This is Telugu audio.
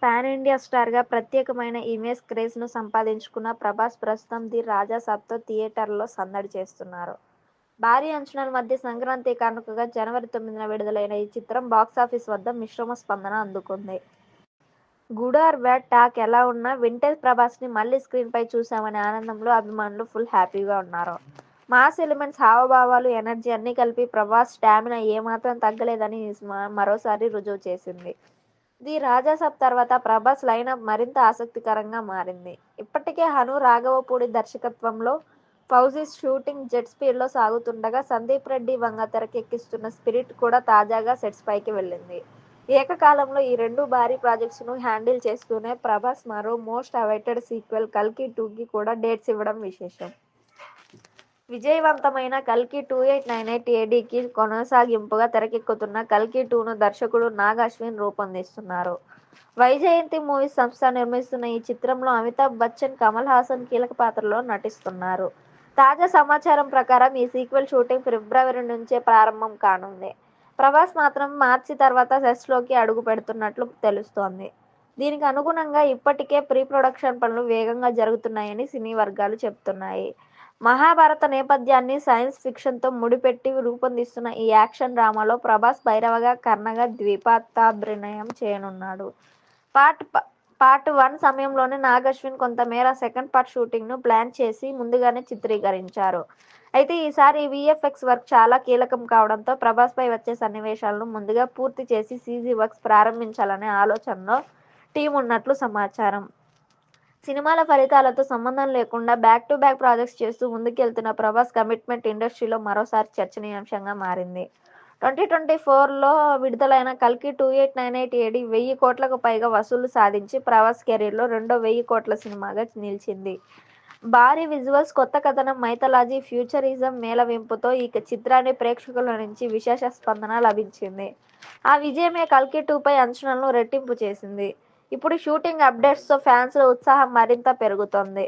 పాన్ ఇండియా స్టార్గా ప్రత్యేకమైన ఇమేజ్ క్రేజ్ను సంపాదించుకున్న ప్రభాస్ ప్రస్తుతం ది రాజా సాబ్తో థియేటర్లలో సందడి చేస్తున్నారు. భారీ అంచనాల మధ్య సంక్రాంతి కానుకగా జనవరి 9న విడుదలైన ఈ చిత్రం బాక్సాఫీస్ వద్ద మిశ్రమ స్పందన అందుకుంది. గుడ్ ఆర్ బ్యాడ్ టాక్ ఎలా ఉన్నా వింటేజ్ ప్రభాస్ని మళ్లీ స్క్రీన్పై చూశామనే ఆనందంలో అభిమానులు ఫుల్ హ్యాపీగా ఉన్నారు. మాస్ ఎలిమెంట్స్, హావభావాలు, ఎనర్జీ అన్నీ కలిపి ప్రభాస్ స్టామినా ఏమాత్రం తగ్గలేదని ఈ సినిమా మరోసారి రుజువు చేసింది. ది రాజా సాబ్ తర్వాత ప్రభాస్ లైనప్ మరింత ఆసక్తికరంగా మారింది. ఇప్పటికే హను రాఘవపూడి దర్శకత్వంలో ఫౌజీ షూటింగ్ జెట్ స్పీడ్లో సాగుతుండగా సందీప్ రెడ్డి వంగ తెరకెక్కిస్తున్న స్పిరిట్ కూడా తాజాగా సెట్స్ పైకి వెళ్లింది. ఏకకాలంలో ఈ రెండు భారీ ప్రాజెక్ట్స్ను హ్యాండిల్ చేస్తూనే ప్రభాస్ మరో మోస్ట్ అవైటెడ్ సీక్వెల్ కల్కి 2కి కూడా డేట్స్ ఇవ్వడం విశేషం. విజయవంతమైన కల్కి 2898 ఏడీకి కొనసాగింపుగా తెరకెక్కుతున్న కల్కి 2ను దర్శకుడు నాగ్ అశ్విన్ రూపొందిస్తున్నారు. వైజయంతి మూవీస్ సంస్థ నిర్మిస్తున్న ఈ చిత్రంలో అమితాబ్ బచ్చన్, కమల్ హాసన్ కీలక పాత్రల్లో నటిస్తున్నారు. తాజా సమాచారం ప్రకారం ఈ సీక్వెల్ షూటింగ్ ఫిబ్రవరి నుంచే ప్రారంభం కానుంది. ప్రభాస్ మాత్రం మార్చి తర్వాత సెట్స్లోకి అడుగు పెడుతున్నట్లు తెలుస్తోంది. దీనికి అనుగుణంగా ఇప్పటికే ప్రీ ప్రొడక్షన్ పనులు వేగంగా జరుగుతున్నాయని సినీ వర్గాలు చెబుతున్నాయి. మహాభారత నేపథ్యాన్ని సైన్స్ ఫిక్షన్తో ముడిపెట్టి రూపొందిస్తున్న ఈ యాక్షన్ డ్రామాలో ప్రభాస్ భైరవగా, కర్ణగా ద్విపాత్రాభినయం చేయనున్నాడు. పార్ట్ 1 సమయంలోనే నాగ్ అశ్విన్ కొంతమేర సెకండ్ పార్ట్ షూటింగ్ను ప్లాన్ చేసి ముందుగానే చిత్రీకరించారు. అయితే ఈసారి వీఎఫ్ఎక్స్ వర్క్ చాలా కీలకం కావడంతో ప్రభాస్పై వచ్చే సన్నివేశాలను ముందుగా పూర్తి చేసి సీజీ వర్క్స్ ప్రారంభించాలనే ఆలోచనలో టీం ఉన్నట్లు సమాచారం. సినిమాల ఫలితాలతో సంబంధం లేకుండా బ్యాక్ టు బ్యాక్ ప్రాజెక్ట్స్ చేస్తూ ముందుకెళ్తున్న ప్రభాస్ కమిట్మెంట్ ఇండస్ట్రీలో మరోసారి చర్చనీయాంశంగా మారింది. 2024లో విడుదలైన కల్కి 2898 ఏడీ 1000 కోట్లకు పైగా వసూళ్లు సాధించి ప్రభాస్ కెరీర్లో రెండో 1000 కోట్ల సినిమాగా నిలిచింది. భారీ విజువల్స్, కొత్త కథనం, మైథాలజీ, ఫ్యూచరిజం మేళవింపుతో ఈ చిత్రాన్ని ప్రేక్షకుల నుంచి విశేష స్పందన లభించింది. ఆ విజయమే కల్కి 2పై అంచనాలను రెట్టింపు చేసింది. ఇప్పుడు షూటింగ్ అప్డేట్స్తో ఫ్యాన్స్లో ఉత్సాహం మరింత పెరుగుతోంది.